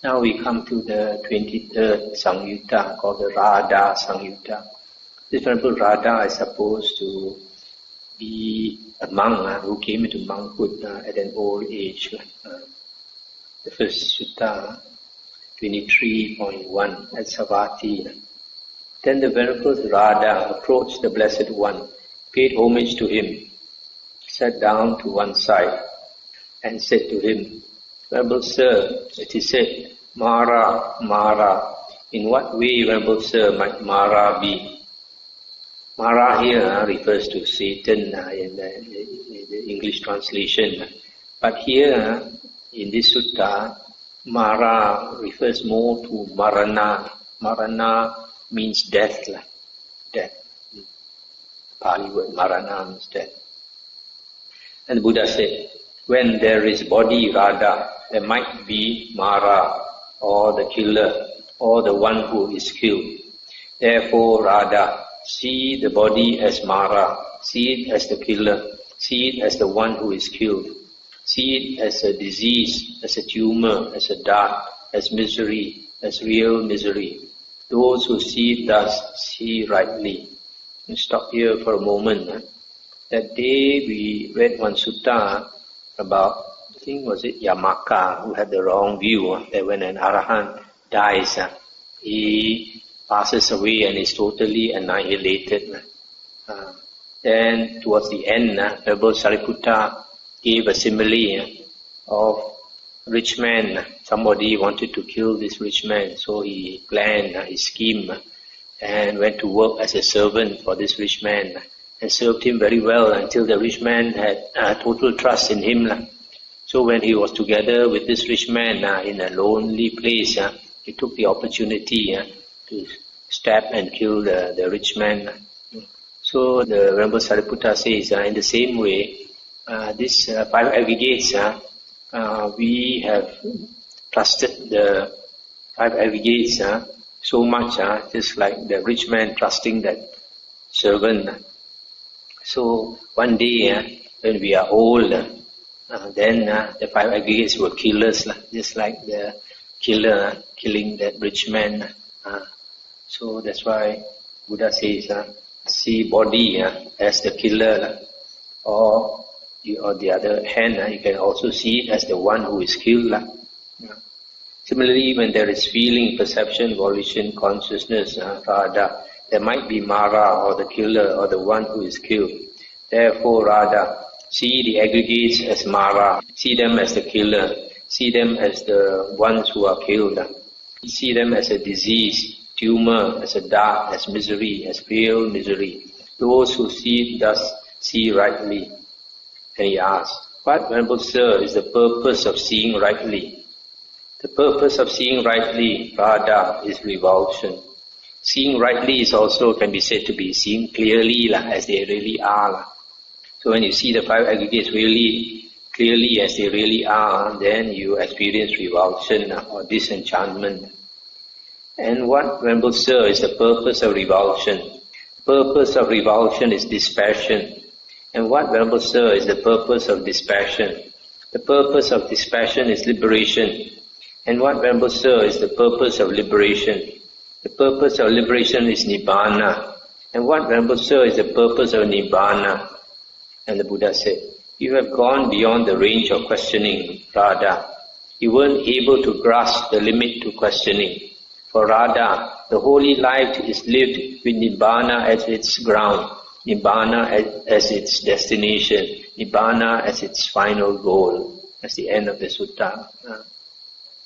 Now we come to the 23rd Samyutta called the Radha Samyutta. This Venerable Radha is supposed to be a monk who came into monkhood at an old age. The first sutta, 23.1 at Savatthi. Then the Venerable Radha approached the Blessed One, paid homage to him, sat down to one side, and said to him, Venerable Sir, it is said, Mara, Mara. In what way, Venerable Sir, might Mara be? Mara here refers to Satan in the English translation. But here, in this sutta, Mara refers more to Marana. Marana means death. Death. Pali word Marana means death. And the Buddha said, when there is body Radha, there might be Mara, or the killer, or the one who is killed. Therefore, Radha, see the body as Mara, see it as the killer, see it as the one who is killed. See it as a disease, as a tumor, as a dart, as misery, as real misery. Those who see it thus, see rightly. We stop here for a moment. That day we read one sutta about, I think was it Yamaka, who had the wrong view that when an Arahant dies, he passes away and is totally annihilated. Then towards the end, Venerable Sariputta gave a simile of rich man. Somebody wanted to kill this rich man, so he planned his scheme and went to work as a servant for this rich man and served him very well until the rich man had total trust in him. So when he was together with this rich man in a lonely place, he took the opportunity to stab and kill the rich man. So the Venerable Sariputta says, in the same way, these five aggregates, we have trusted the five aggregates so much, just like the rich man trusting that servant. So one day, when we are old, then the five aggregates will kill us, just like the killer killing that rich man. So that's why Buddha says, see body as the killer, or on the other hand, you can also see it as the one who is killed. Similarly, when there is feeling, perception, volition, consciousness, Radha, there might be Mara, or the killer, or the one who is killed. Therefore, Radha, see the aggregates as Mara, see them as the killer, see them as the ones who are killed. See them as a disease, tumor, as a dart, as misery, as real misery. Those who see it thus see rightly. And he asked, what, Venerable Sir, is the purpose of seeing rightly? The purpose of seeing rightly, Radha, is revulsion. Seeing rightly is also can be said to be seeing clearly as they really are. So when you see the five aggregates really clearly as they really are, then you experience revulsion or disenchantment. And what, Venerable Sir, is the purpose of revulsion? The purpose of revulsion is dispassion. And what, Venerable Sir, is the purpose of dispassion? The purpose of dispassion is liberation. And what, Venerable Sir, is the purpose of liberation? The purpose of liberation is Nibbana. And what, Venerable Sir, is the purpose of Nibbana? And the Buddha said, you have gone beyond the range of questioning, Radha. You weren't able to grasp the limit to questioning. For Radha, the holy life is lived with Nibbana as its ground, Nibbana as its destination, Nibbana as its final goal. That's the end of the sutta.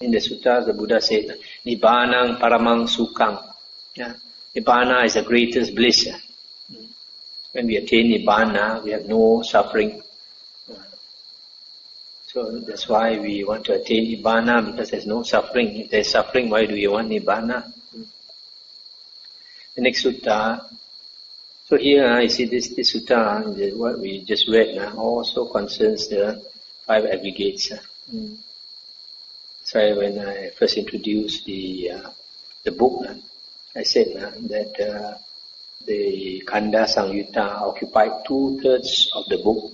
In the sutta, the Buddha said, Nibbanang paramang sukhang. Nibbana is the greatest bliss. When we attain Nibbana, we have no suffering. So that's why we want to attain Nibbana, because there's no suffering. If there's suffering, why do we want Nibbana? The next sutta. So here, you see this sutta, what we just read, also concerns the five aggregates. So when I first introduced the book, I said that the Khanda Samyutta occupied 2/3 of the book,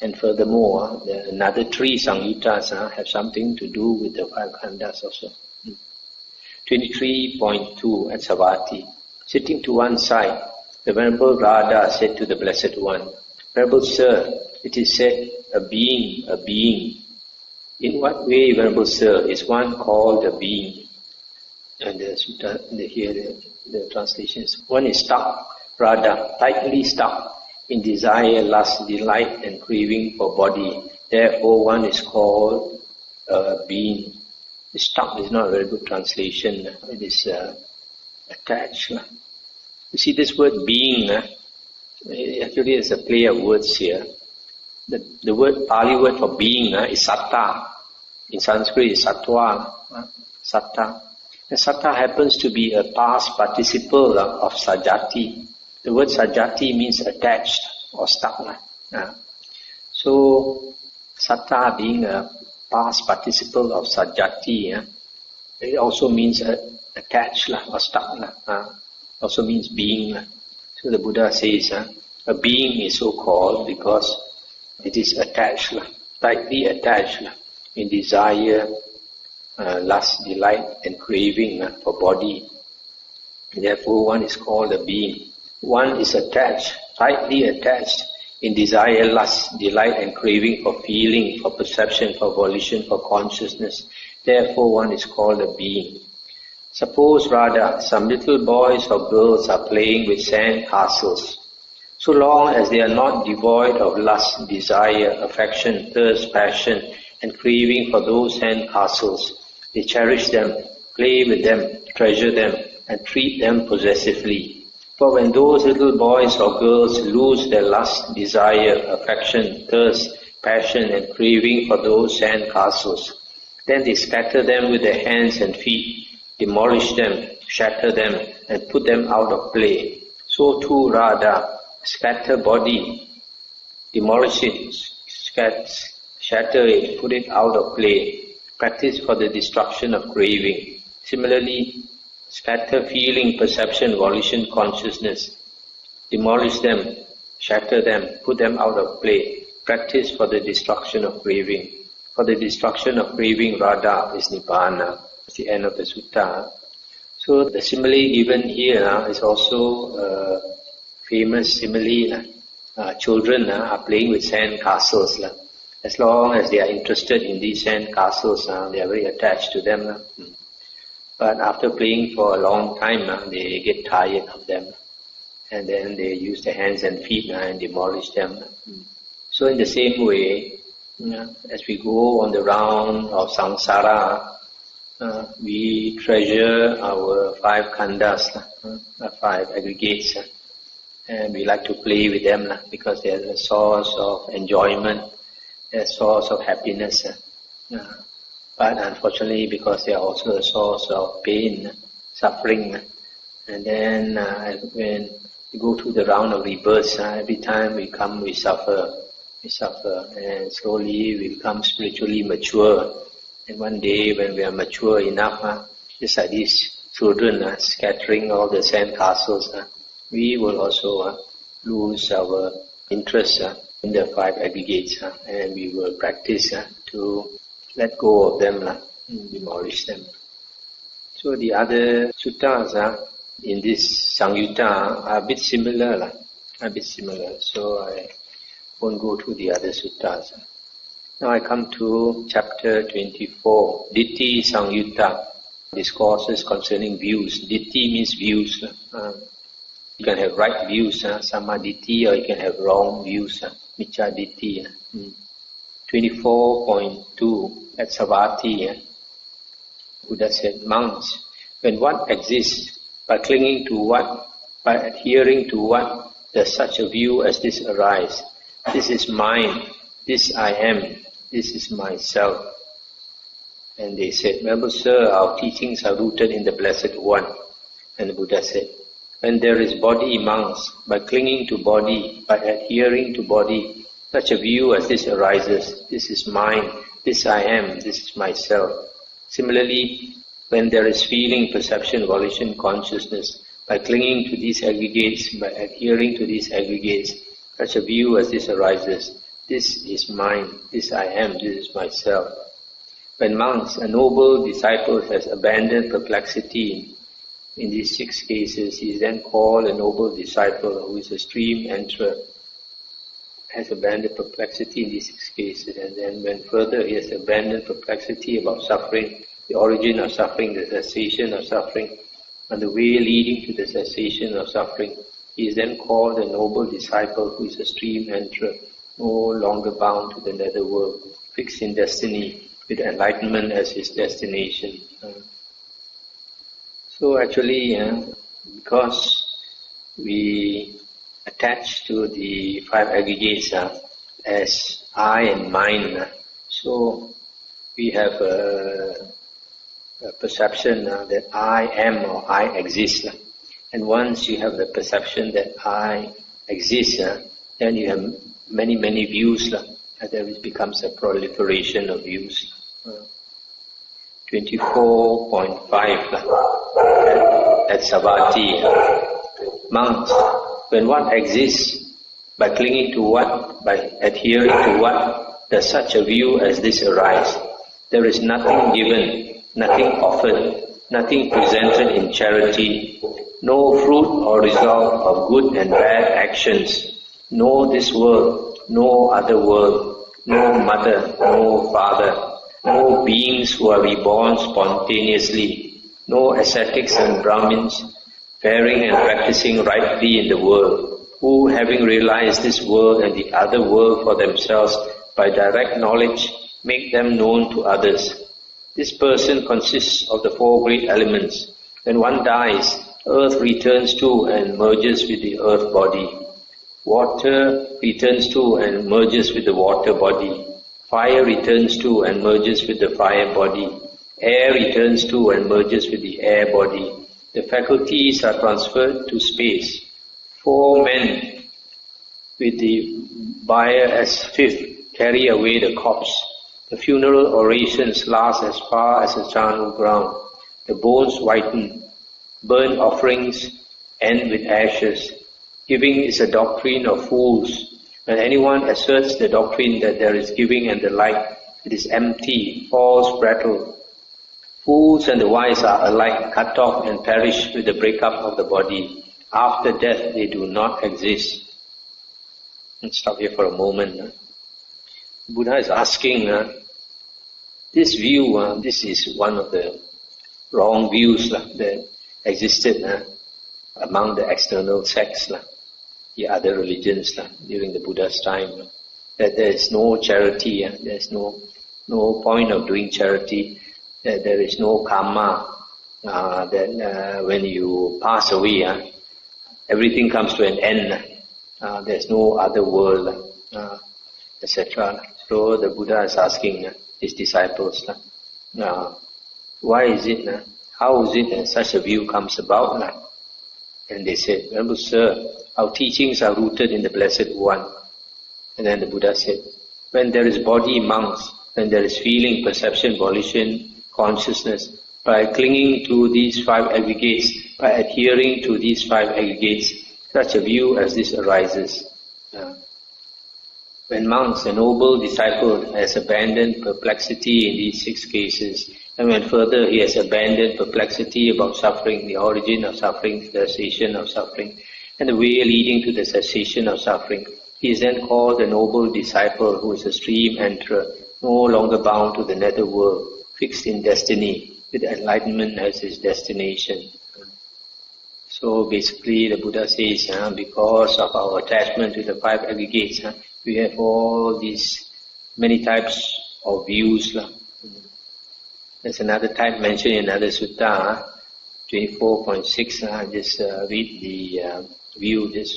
and furthermore, another 3 Samyuttas have something to do with the 5 Khandas also. 23.2 at Savatthi. Sitting to one side, the Venerable Radha said to the Blessed One, Venerable Sir, it is said, a being. In what way, Venerable Sir, is one called a being? And the translation is, one is stuck, Radha, tightly stuck in desire, lust, delight and craving for body. Therefore one is called a being. Stuck is not a very good translation. It is attached. You see this word being, actually there's a play of words here. The word, Pali word for being is satta. In Sanskrit is sattva, satta. And satta happens to be a past participle of sajati. The word sajati means attached or stuck. So satta being a past participle of sajati, it also means attached or stuck. Also means being. So the Buddha says a being is so called because it is attached, tightly attached in desire, lust, delight and craving for body. Therefore one is called a being. One is attached, tightly attached in desire, lust, delight and craving for feeling, for perception, for volition, for consciousness. Therefore one is called a being. Suppose, Radha, some little boys or girls are playing with sand castles. So long as they are not devoid of lust, desire, affection, thirst, passion and craving for those sand castles, they cherish them, play with them, treasure them and treat them possessively. For when those little boys or girls lose their lust, desire, affection, thirst, passion and craving for those sand castles, then they scatter them with their hands and feet, demolish them, shatter them and put them out of play. So too, Radha, scatter body, demolish it, shatter it, put it out of play, practice for the destruction of craving. Similarly, scatter feeling, perception, volition, consciousness, demolish them, shatter them, put them out of play, practice for the destruction of craving. For the destruction of craving, Radha, is Nibbana. It's the end of the sutta. So the simile given here is also a famous simile. Children are playing with sand castles. As long as they are interested in these sand castles, they are very attached to them. But after playing for a long time, they get tired of them. And then they use their hands and feet and demolish them. So in the same way, as we go on the round of samsara, we treasure our five khandhas, five aggregates, and we like to play with them because they are a source of enjoyment, a source of happiness. But unfortunately, because they are also a source of pain, suffering, and then when we go through the round of rebirths, every time we come, we suffer, and slowly we become spiritually mature. And one day when we are mature enough, just like these children scattering all the sand castles, we will also lose our interest in the five aggregates, and we will practice to let go of them, demolish them. So the other suttas in this Samyutta are a bit similar. So I won't go to the other suttas. Now I come to chapter 24, Ditthi Samyutta, discourses concerning views. Ditthi means views. You can have right views, Samaditthi, or you can have wrong views, Miccha Ditthi. 24.2 at Savatthi, Buddha said, monks, when what exists, by clinging to what, by adhering to what, does such a view as this arise? This is mine, this I am, this is myself. And they said, Venerable Sir, our teachings are rooted in the Blessed One. And the Buddha said, when there is body, monks, by clinging to body, by adhering to body, such a view as this arises, this is mine, this I am, this is myself. Similarly, when there is feeling, perception, volition, consciousness, by clinging to these aggregates, by adhering to these aggregates, such a view as this arises, this is mine, this I am, this is myself. When monks, a noble disciple, has abandoned perplexity in these 6 cases, he is then called a noble disciple who is a stream enterer, has abandoned perplexity in these 6 cases, and then when further he has abandoned perplexity about suffering, the origin of suffering, the cessation of suffering, and the way leading to the cessation of suffering, he is then called a noble disciple who is a stream enterer, no longer bound to the netherworld, fixed in destiny, with enlightenment as his destination. So actually, because we attach to the 5 aggregates as I and mine, so we have a perception that I am or I exist. And once you have the perception that I exist, then you have many views, and there becomes a proliferation of views. 24.5 at Savatthi. Monks, when what exists, by clinging to what, by adhering to what, does such a view as this arise? There is nothing given, nothing offered, nothing presented in charity, no fruit or result of good and bad actions, no this world, no other world, no mother, no father, no beings who are reborn spontaneously, no ascetics and Brahmins, faring and practicing rightly in the world, who, having realized this world and the other world for themselves by direct knowledge, make them known to others. This person consists of the 4 great elements. When one dies, earth returns to and merges with the earth body. Water returns to and merges with the water body. Fire returns to and merges with the fire body. Air returns to and merges with the air body. The faculties are transferred to space. 4 men with the bier as 5th carry away the corpse. The funeral orations last as far as the charnel ground. The bones whiten. Burnt offerings end with ashes. Giving is a doctrine of fools. When anyone asserts the doctrine that there is giving and the like, it is empty, false prattle. Fools and the wise are alike cut off and perish with the breakup of the body. After death they do not exist. Let's stop here for a moment. Buddha is asking, this view, this is one of the wrong views that existed among the external sects, the other religions during the Buddha's time, that there is no charity, there is no point of doing charity, that there is no karma, that when you pass away, everything comes to an end, there is no other world, etc. So the Buddha is asking his disciples, why is it, how is it that such a view comes about? And they said, Venerable Sir, our teachings are rooted in the Blessed One. And then the Buddha said, when there is body, monks, when there is feeling, perception, volition, consciousness, by clinging to these 5 aggregates, by adhering to these 5 aggregates, such a view as this arises. When monks, a noble disciple, has abandoned perplexity in these 6 cases, and when further he has abandoned perplexity about suffering, the origin of suffering, the cessation of suffering, and the way leading to the cessation of suffering, he is then called a noble disciple who is a stream enterer, no longer bound to the nether world, fixed in destiny, with enlightenment as his destination. So basically the Buddha says, because of our attachment to the 5 aggregates, we have all these many types of views. There's another type mentioned in another sutta, 24.6. I just read the view just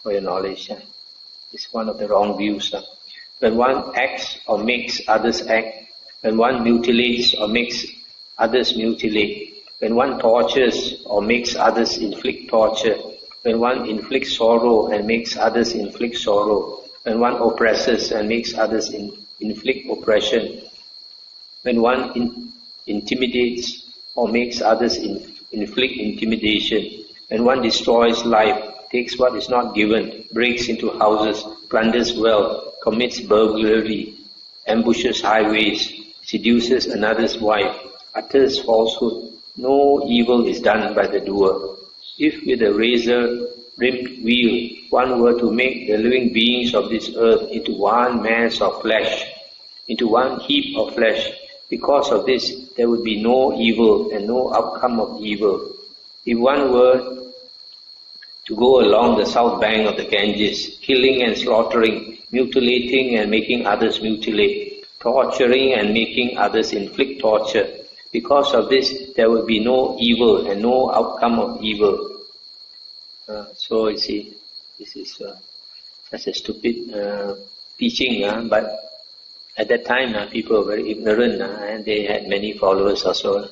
for your knowledge. It's one of the wrong views. When one acts or makes others act, when one mutilates or makes others mutilate, when one tortures or makes others inflict torture, when one inflicts sorrow and makes others inflict sorrow, when one oppresses and makes others inflict oppression, when one intimidates or makes others inflict intimidation, when one destroys life, takes what is not given, breaks into houses, plunders wealth, commits burglary, ambushes highways, seduces another's wife, utters falsehood, no evil is done by the doer. If with a razor-rimmed wheel one were to make the living beings of this earth into one mass of flesh, into one heap of flesh, because of this there would be no evil and no outcome of evil. If one were to go along the south bank of the Ganges, killing and slaughtering, mutilating and making others mutilate, torturing and making others inflict torture, because of this there will be no evil and no outcome of evil. So you see, this is such a stupid teaching, but at that time people were very ignorant and they had many followers also.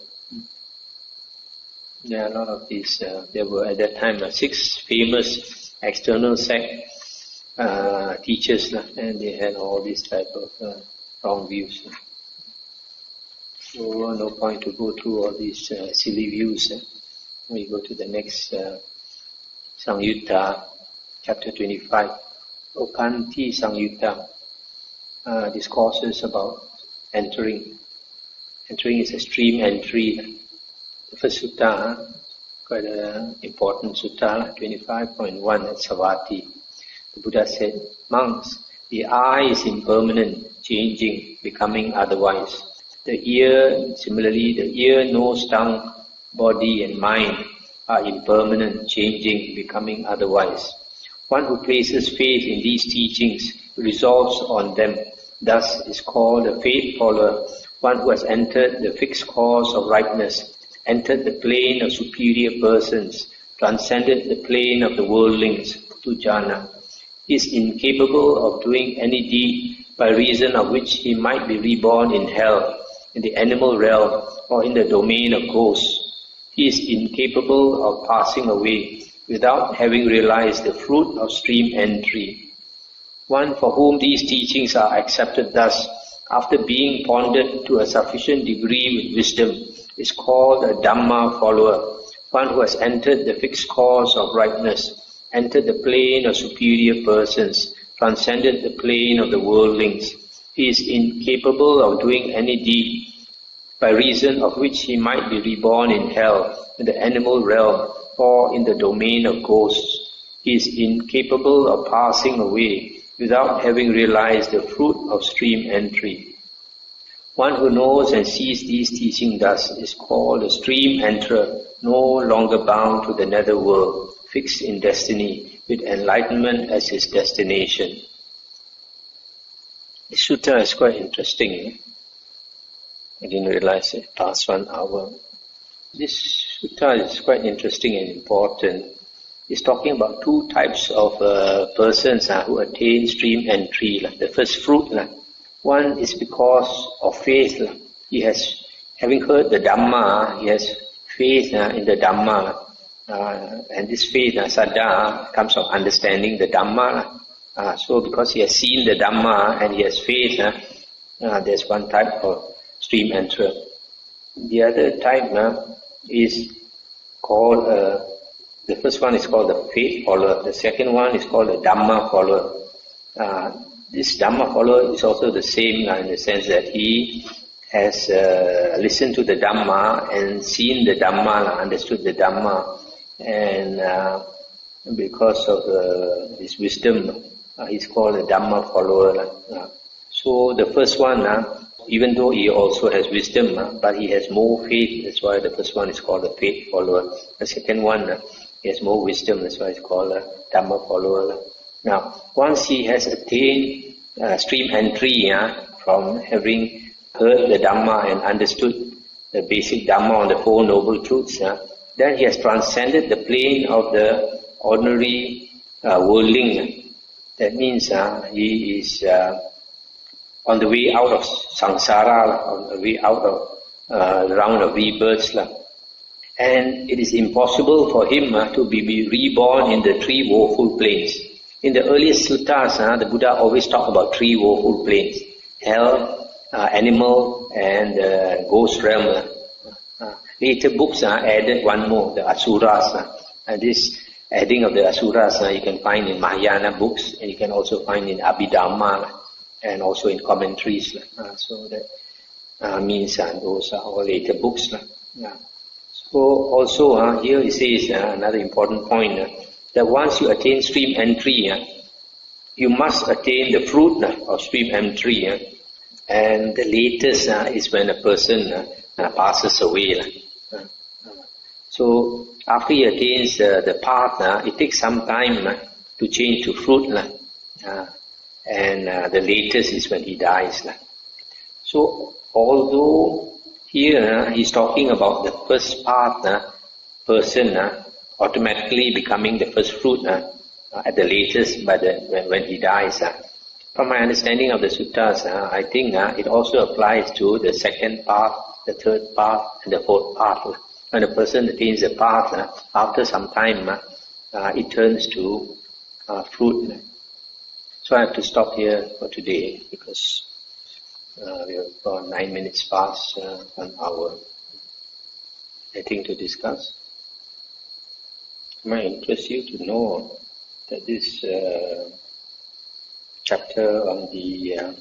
There are a lot of these, there were at that time 6 famous external sect teachers and they had all these type of wrong views. So no point to go through all these silly views. We go to the next Samyutta, chapter 25, Okkanti Samyutta, discourses about entering. Entering is a stream entry. The first sutta, quite an important sutta, 25.1 at Savatthi. The Buddha said, monks, the eye is impermanent, changing, becoming otherwise. The ear, similarly, the ear, nose, tongue, body and mind are impermanent, changing, becoming otherwise. One who places faith in these teachings, resolves on them, thus is called a faith follower, one who has entered the fixed course of rightness, entered the plane of superior persons, transcended the plane of the worldlings, Putujana, is incapable of doing any deed by reason of which he might be reborn in hell, in the animal realm, or in the domain of ghosts. He is incapable of passing away without having realized the fruit of stream entry. One for whom these teachings are accepted thus, after being pondered to a sufficient degree with wisdom, is called a Dhamma follower, one who has entered the fixed course of rightness, entered the plane of superior persons, transcended the plane of the worldlings. He is incapable of doing any deed, by reason of which he might be reborn in hell, in the animal realm, or in the domain of ghosts. He is incapable of passing away without having realized the fruit of stream entry. One who knows and sees these teachings thus is called a stream enterer, no longer bound to the nether world, fixed in destiny, with enlightenment as his destination. The sutta is quite interesting. I didn't realize it past 1 hour. This sutta is quite interesting and important. It's talking about 2 types of persons who attain stream entry. The first fruit. One is because of faith. He has, having heard the Dhamma, he has faith in the Dhamma. And this faith, saddha, comes from understanding the Dhamma. So because he has seen the Dhamma and he has faith, there's one type of stream enterer. The other type is called, the first one is called the faith follower. The second one is called the Dhamma follower. This Dhamma follower is also the same in the sense that he has listened to the Dhamma and seen the Dhamma, understood the Dhamma, and because of his wisdom, he's called a Dhamma follower. So the first one, even though he also has wisdom, but he has more faith, that's why the first one is called a faith follower. The second one, he has more wisdom, that's why it's called a Dhamma follower. Now, once he has attained stream entry from having heard the Dhamma and understood the basic Dhamma on the Four Noble Truths, then he has transcended the plane of the ordinary worldling. That means he is on the way out of samsara, on the way out of the round of rebirths. And it is impossible for him to be reborn in the 3 woeful planes. In the earliest suttas, the Buddha always talked about 3 woeful planes: hell, animal, and ghost realm. Later books added one more, the asuras. And this adding of the asuras you can find in Mahayana books, and you can also find in Abhidhamma and also in commentaries. So that means those are all later books. So also here it says another important point that once you attain stream entry, you must attain the fruit of stream entry, and the latest is when a person passes away. So after he attains the path, it takes some time to change to fruit, and the latest is when he dies. So although here he's talking about the first path person automatically becoming the first fruit at the latest when he dies. From my understanding of the suttas, I think it also applies to the second path, the third path, and the fourth path. When a person attains the path, after some time, it turns to fruit. So I have to stop here for today because we have gone 9 minutes past 1 hour. Anything to discuss? It might interest you to know that this chapter on the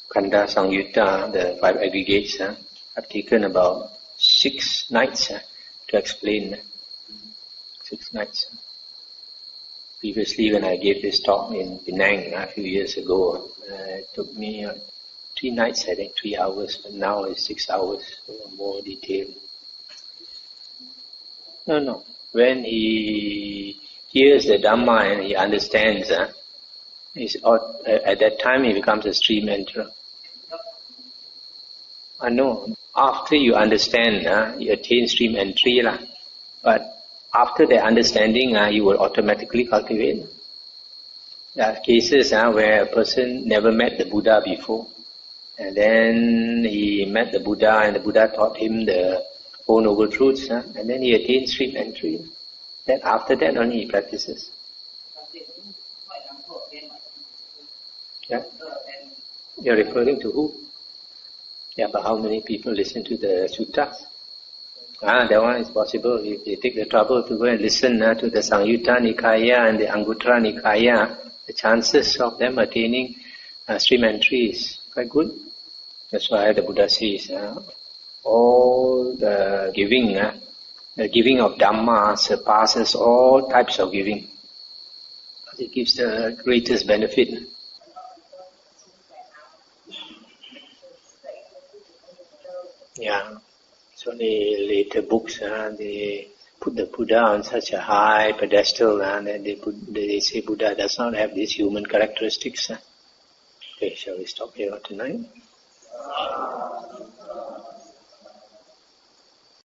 Khanda Samyutta, the 5 aggregates, have taken about 6 nights to explain. 6 nights. Previously, when I gave this talk in Penang a few years ago, it took me 3 nights, I think, 3 hours, but now it's 6 hours, so more detailed. No. When he hears the Dhamma and he understands, at that time he becomes a stream enterer. I know. After you understand, you attain stream entry, but after the understanding, you will automatically cultivate. There are cases where a person never met the Buddha before, and then he met the Buddha, and the Buddha taught him the Four Noble Truths, and then he attained stream entry. Then after that only he practices. Yeah? You're referring to who? Yeah, but how many people listen to the suttas? That one is possible. If they take the trouble to go and listen to the Samyutta Nikaya and the Anguttara Nikaya, the chances of them attaining stream entry is quite good. That's why the Buddha says, all the giving of Dhamma surpasses all types of giving. It gives the greatest benefit. Yeah. So the later books, they put the Buddha on such a high pedestal, and they say Buddha does not have these human characteristics. Okay, shall we stop here tonight?